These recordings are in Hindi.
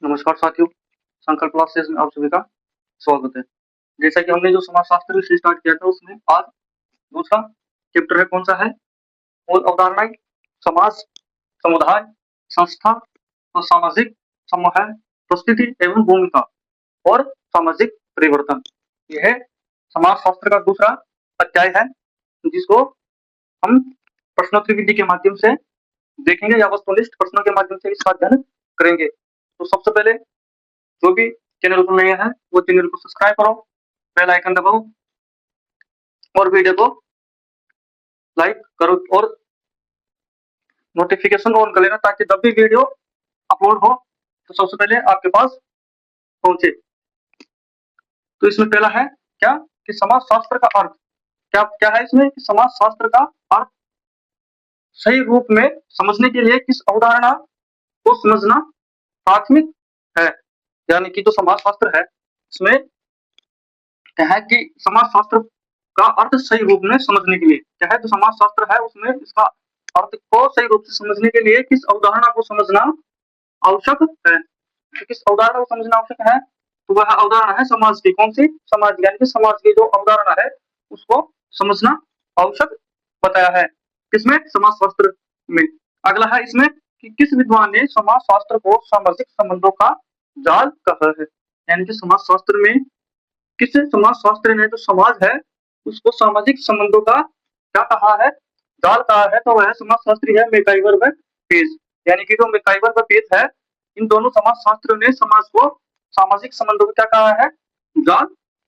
नमस्कार साथियों, संकल्प क्लासेस में आप सभी का स्वागत है। जैसा कि हमने जो समाजशास्त्र से स्टार्ट किया था उसमें आज दूसरा चैप्टर है, कौन सा है? मूल अवधारणाएं, समाज, समुदाय, संस्था और सामाजिक समूह, परिस्थिति एवं भूमिका और सामाजिक परिवर्तन। यह समाजशास्त्र का दूसरा अध्याय है जिसको हम प्रश्नोत्तरी विधि के माध्यम से देखेंगे या वस्तुनिष्ठ प्रश्नों के माध्यम से इसका अध्ययन करेंगे। तो सबसे पहले जो भी चैनल पर नए हैं वो चैनल को सब्सक्राइब करो, बेल आइकन दबाओ और वीडियो को लाइक करो और नोटिफिकेशन ऑन कर लेना ताकि जब भी वीडियो अपलोड हो तो सबसे पहले आपके पास पहुंचे। तो इसमें पहला है क्या कि समाजशास्त्र का अर्थ क्या क्या है इसमें कि समाजशास्त्र का अर्थ सही रूप में समझने के लिए किस अवधारणा को समझना प्राथमिक है। यानी कि जो समाजशास्त्र है इसमें क्या है कि समाजशास्त्र का अर्थ सही रूप में समझने के लिए क्या है, जो समाजशास्त्र है उसमें इसका अर्थ को सही रूप से समझने के लिए किस अवधारणा को समझना आवश्यक है। तो किस अवधारणा को समझना आवश्यक है तो वह अवधारणा है समाज की। कौन सी? समाज, यानी कि समाज की जो अवधारणा है उसको समझना आवश्यक बताया है किसमें? समाजशास्त्र में। अगला है इसमें कि किस विद्वान ने समाजशास्त्र को सामाजिक संबंधों का जाल कहा है। यानी कि समाजशास्त्र में किस समाजशास्त्र ने जो समाज है उसको सामाजिक संबंधों का क्या कहा है? जाल कहा है। तो वह समाजशास्त्री है मैकाइवर व पेज। यानी कि जो मैकाइवर व पेज है इन दोनों समाजशास्त्रियों ने समाज को सामाजिक संबंधों को क्या कहा है? जाल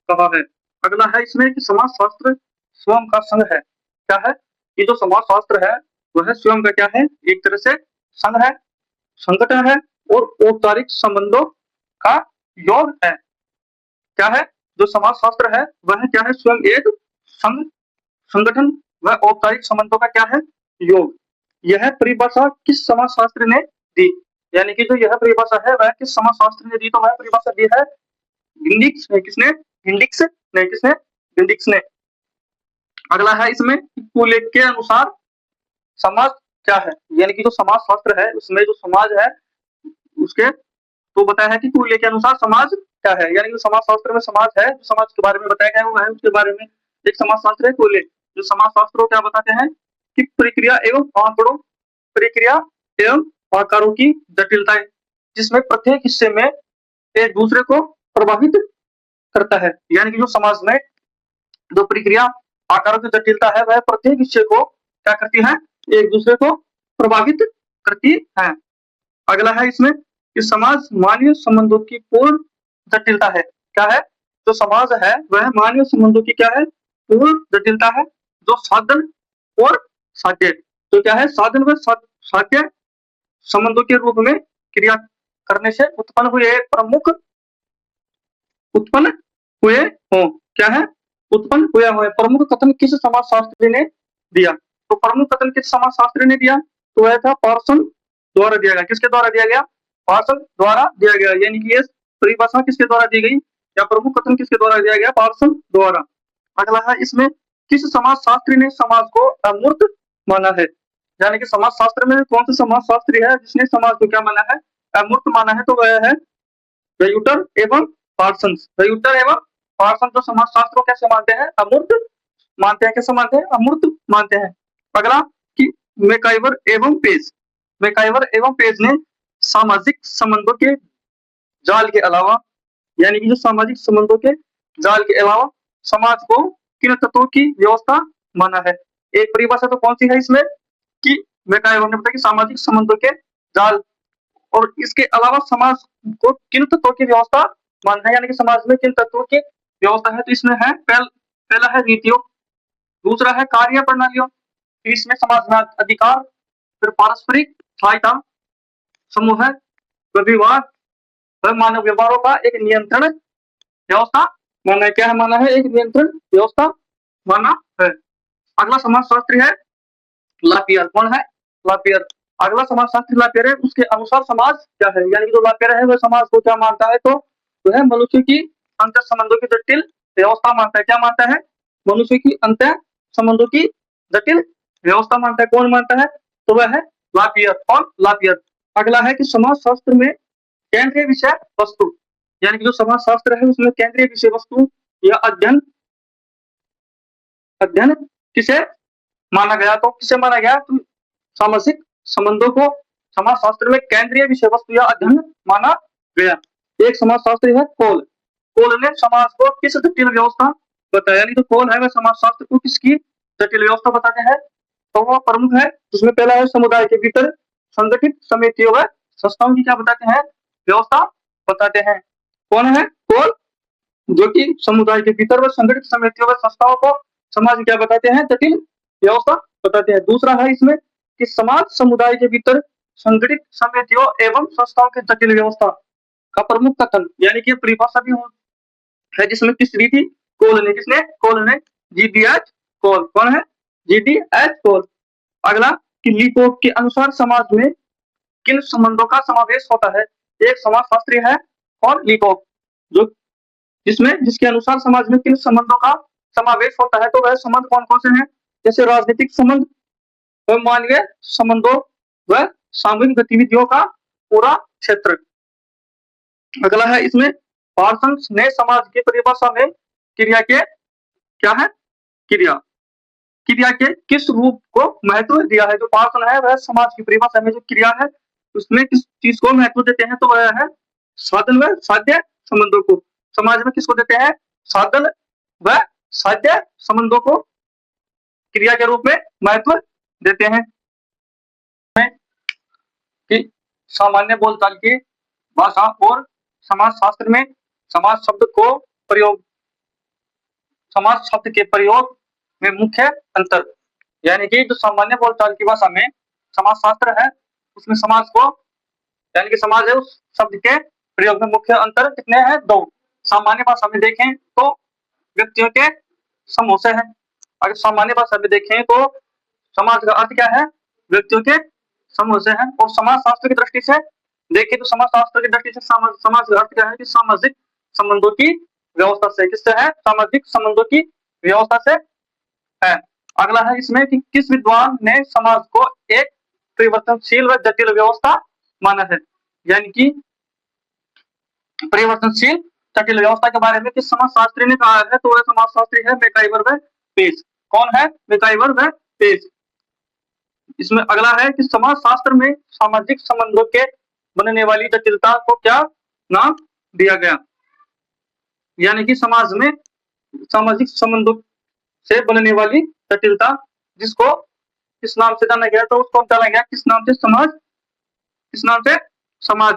कहा है। अगला है इसमें कि समाजशास्त्र स्वयं का संघ है। क्या है? कि जो समाजशास्त्र है वह स्वयं का क्या है? एक तरह से संघ है, संगठन है और औपचारिक संबंधों का योग है। क्या है? जो समाजशास्त्र है वह क्या है? स्वयं एक संघ, संगठन व औपचारिक संबंधों का क्या है? योग। यह परिभाषा किस समाजशास्त्र ने दी? यानी कि जो यह परिभाषा है वह किस समाजशास्त्र ने दी? तो वह परिभाषा दी है विंडिक्स ने। किसने? विंडिक्स ने। किसने? विंडिक्स ने। अगला है इसमें कुले के अनुसार समाज क्या है? यानी कि जो समाजशास्त्र है उसमें जो समाज है उसके तो बताया है कि कुले के अनुसार समाज क्या है। यानी कि समाजशास्त्र में समाज है, जो समाज के बारे में बताया गया है उसके बारे में एक समाजशास्त्र है कुले। जो समाजशास्त्र क्या बताते हैं कि प्रक्रिया एवं आंकड़ों, प्रक्रिया एवं आकारों की जटिलताएं जिसमें प्रत्येक हिस्से में एक दूसरे को प्रभावित करता है। यानी कि जो समाज में जो प्रक्रिया आकारों की जटिलता है वह प्रत्येक हिस्से को क्या करती है? एक दूसरे को प्रभावित करती है। अगला है इसमें कि समाज मानवीय संबंधों की पूर्ण जटिलता है। क्या है? जो समाज है वह मानवीय संबंधों की क्या है? पूर्ण जटिलता है। जो साधन और साध्य तो क्या है? साधन व साध्य संबंधों के रूप में क्रिया करने से उत्पन्न हुए हो। क्या है? उत्पन्न हुए हुए प्रमुख कथन किस समाजशास्त्री ने दिया? तो प्रमुख कथन किस समाजशास्त्री ने दिया? तो वह था पार्सन द्वारा दिया गया। किसके द्वारा दिया गया? पार्सन द्वारा दिया गया। यानी कि ये परिभाषा किसके द्वारा दी गई या प्रमुख कथन किसके द्वारा दिया गया? पार्सन द्वारा। अगला है इसमें किस समाजशास्त्री ने समाज को अमूर्त माना है? यानी कि समाजशास्त्र में कौन सा समाजशास्त्री है जिसने समाज को क्या माना है? अमूर्त माना है। तो वह है वेयूटर एवं पार्सन। वेयूटर एवं पार्सन जो समाजशास्त्र को कैसे मानते हैं? अमूर्त मानते हैं। कैसे मानते हैं? अमूर्त मानते हैं। अगला कि मैकाइवर एवं पेज। मैकाइवर एवं पेज ने सामाजिक संबंधों के जाल के अलावा यानी कि जो सामाजिक संबंधों के जाल के अलावा समाज को किन तत्वों की व्यवस्था माना है? एक परिभाषा तो कौन सी है इसमें कि मैकाइवर ने बताया कि सामाजिक संबंधों के जाल और इसके अलावा समाज को किन तत्वों की व्यवस्था मानना है। यानी कि समाज में किन तत्वों की व्यवस्था है? तो इसमें है पहला है नीतियों, दूसरा है कार्य प्रणालियों, फिर इसमें समाज में अधिकार, फिर पारस्परिक सहायता, समूह, विवाद, मानव व्यवहारों का एक नियंत्रण व्यवस्था माना है। क्या है? माना है एक नियंत्रण व्यवस्था माना है। अगला समाजशास्त्री है लापियर। कौन है? लापियर। अगला समाजशास्त्री लापियर है। उसके अनुसार समाज क्या है? यानी कि जो लापियर है वह समाज को क्या मानता है? तो वह मनुष्य की अंतर संबंधों की जटिल व्यवस्था मानता है। क्या मानता है? मनुष्य की अंतर संबंधों की जटिल व्यवस्था मानता है। कौन मानता है? तो वह है लापियर और लापियर। अगला है कि समाजशास्त्र में केंद्रीय विषय वस्तु, यानी कि जो समाजशास्त्र है उसमें केंद्रीय विषय वस्तु या अध्ययन किसे माना गया, तो किसे माना गया, तो सामाजिक संबंधों को समाजशास्त्र में केंद्रीय विषय वस्तु या अध्ययन माना गया। एक समाजशास्त्री है कोल। कोल ने समाज को किस जटिल व्यवस्था बताया, यानी जो कोल है वह समाजशास्त्र को किसकी जटिल व्यवस्था बताते हैं, तो वो प्रमुख है। जिसमें पहला है समुदाय के भीतर संगठित समितियों व संस्थाओं की क्या बताते हैं, व्यवस्था बताते हैं। कौन है, कोल, जो कि समुदाय के भीतर व संगठित समितियों व संस्थाओं को समाज क्या बताते हैं, जटिल व्यवस्था बताते हैं। दूसरा है इसमें कि समाज समुदाय के भीतर संगठित समितियों एवं संस्थाओं की जटिल व्यवस्था का प्रमुख कथन, यानी कि परिभाषा भी है जिसमें किस दी थी, कोल ने, किसने, कोल ने, जीडीएच कोल। कौन है, जीडीएच कोल। अगला कि लीपोक के अनुसार समाज में किन संबंधों का समावेश होता है। एक समाजशास्त्री है और लीपोक, जो जिसके अनुसार समाज में किन संबंधों का समावेश होता है, तो वह संबंध कौन कौन से हैं, जैसे राजनीतिक संबंध व मानवीय संबंधों व सामूहिक गतिविधियों का पूरा क्षेत्र। अगला है इसमें पार्सन्स ने समाज की परिभाषा में क्रिया के क्या है, क्रिया के किस रूप को महत्व दिया है। जो पार्सन है वह समाज की परिभाषा में जो क्रिया है उसमें किस चीज को महत्व देते हैं, तो वह है साधन व साध्य संबंधों को। समाज में किसको देते हैं, साधन व साध्य संबंधों को क्रिया के रूप में महत्व देते हैं। कि सामान्य बोलचाल की भाषा और समाजशास्त्र में समाज शब्द के प्रयोग में मुख्य अंतर, यानी कि जो सामान्य बोलचाल की भाषा में समाजशास्त्र है उसमें समाज को, यानी कि समाज है उस शब्द के प्रयोग में मुख्य अंतर कितने हैं, दो। सामान्य भाषा में देखें तो व्यक्तियों के समूह से है। अगर सामान्य भाषा में देखें तो समाज का अर्थ क्या है, व्यक्तियों के समूह से है। और समाजशास्त्र की दृष्टि से देखें तो समाजशास्त्र की दृष्टि से समाज का अर्थ क्या है कि सामाजिक संबंधों की व्यवस्था से, किससे है, सामाजिक संबंधों की व्यवस्था से है। अगला है इसमें कि किस विद्वान ने समाज को एक परिवर्तनशील व जटिल व्यवस्था माना है, यानी कि परिवर्तनशील जटिल व्यवस्था के बारे में किस समाजशास्त्री ने कहा है, तो वह समाजशास्त्री है मैकाइवर व पेज। कौन है, मैकाइवर व पेज। इसमें अगला है कि समाजशास्त्र में सामाजिक संबंधों के बनने वाली जटिलता को क्या नाम दिया गया, यानी कि समाज में सामाजिक संबंधों से बनने वाली जटिलता जिसको किस नाम से जाना गया, तो उसको जाना गया किस नाम से, समाज, किस नाम से, समाज।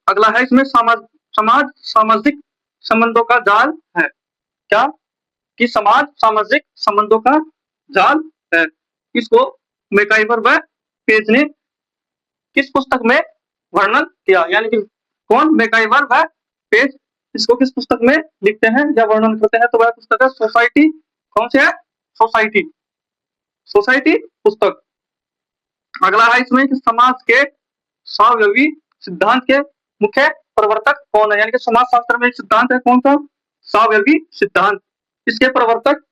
अगला है इसमें समाज सामाजिक संबंधों का जाल है, क्या, कि समाज सामाजिक संबंधों का जाल है। इसको मैकाइवर व पेज ने किस पुस्तक में वर्णन किया, यानी कि कौन, मैकाइवर व पेज इसको किस पुस्तक में लिखते हैं या वर्णन करते हैं, तो वह पुस्तक है सोसाइटी। कौन से है, सोसाइटी पुस्तक। अगला है इसमें कि समाज के स्वावलंबी सिद्धांत के मुख्य प्रवर्तक कौन है, यानी कि समाजशास्त्र में एक सिद्धांत है कौन सा, स्वावलंबी सिद्धांत। इसके प्रवर्तक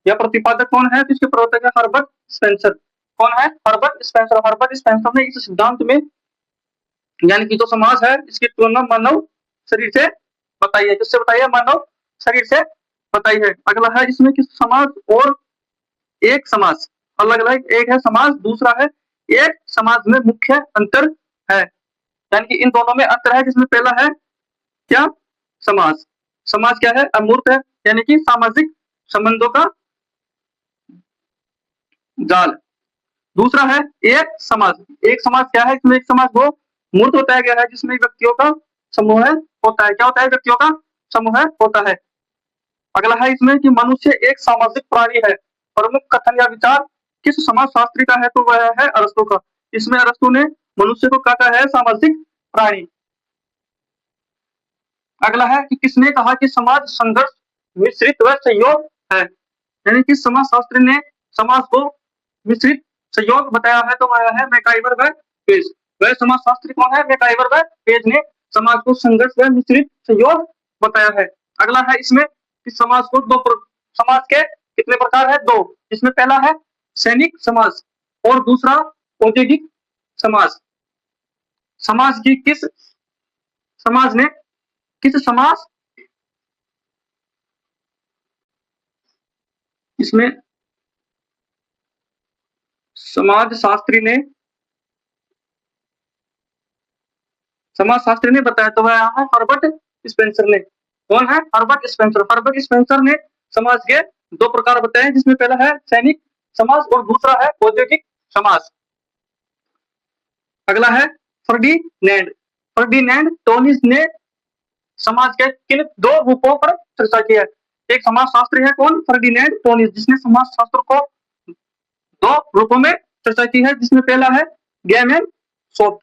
या प्रतिपादक कौन है, इसके प्रवर्तक है हर्बर्ट स्पेंसर। कौन है, हर्बर्ट स्पेंसर। हर्बर्ट स्पेंसर ने इस सिद्धांत में, यानी कि जो समाज है इसकी तुलना मानव शरीर से बताई है, किससे बताई है, मानव शरीर से बताई है। अगला है इसमें कि समाज और एक समाज अलग अलग, एक है समाज, दूसरा है एक समाज में मुख्य अंतर है, यानी कि इन दोनों में अंतर है, जिसमें पहला है क्या, समाज। समाज क्या है, अमूर्त है, यानी कि सामाजिक संबंधों का जाल। दूसरा है एक समाज। एक समाज क्या है, इसमें एक समाज वो मूर्त बताया गया है जिसमें व्यक्तियों का समूह होता है, क्या होता है, व्यक्तियों का समूह होता है। अगला है इसमें कि मनुष्य एक सामाजिक प्राणी है। प्रमुख कथन या विचार किस समाजशास्त्री का है, तो वह है अरस्तु का। इसमें अरस्तु ने मनुष्य को कहा है सामाजिक प्राणी। अगला है कि किसने कहा कि समाज संघर्ष मिश्रित व संयोग है, यानी कि समाजशास्त्री ने समाज को मिश्रित संयोग बताया है, तो वह है मैकाइवर व पेज। वह समाजशास्त्री कौन है, मैकाइवर व पेज ने समाज को संघर्ष व मिश्रित संयोग बताया है। अगला है इसमें कि समाज को समाज के कितने प्रकार है, दो। इसमें पहला है सैनिक समाज और दूसरा औद्योगिक समाज। समाज की किस समाज ने किस समाज इसमें समाजशास्त्री ने बताया, तो वह है हर्बर्ट स्पेंसर ने। कौन है? Herbert Spencer. हर्बर्ट स्पेंसर ने समाज के दो प्रकार बताए, जिसमें पहला है सैनिक समाज और दूसरा है औद्योगिक समाज। अगला है फर्डिनैंड। फर्डिनैंड टोनिस ने समाज के किन दो रूपों पर चर्चा की है? एक समाजशास्त्री है कौन? फर्डिनैंड टोनिस, जिसने समाजशास्त्र को दो रूपों में चर्चा की है, जिसमें पहला है गेम एंड सॉफ्ट।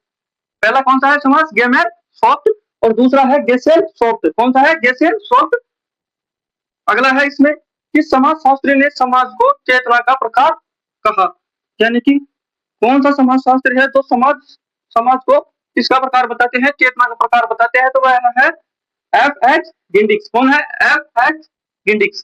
पहला कौन सा है समाज? Game and soft. और दूसरा है गेसेल सॉफ्ट। कौन सा है? Gesell soft. अगला है इसमें किस समाजशास्त्री ने समाज को चेतना का प्रकार कहा? यानी कि कौन सा समाजशास्त्री है तो समाज को किसका प्रकार बताते हैं? चेतना का प्रकार बताते हैं, तो वह है एफ एच गिंडिक्स। कौन है? F H गिंडिक्स।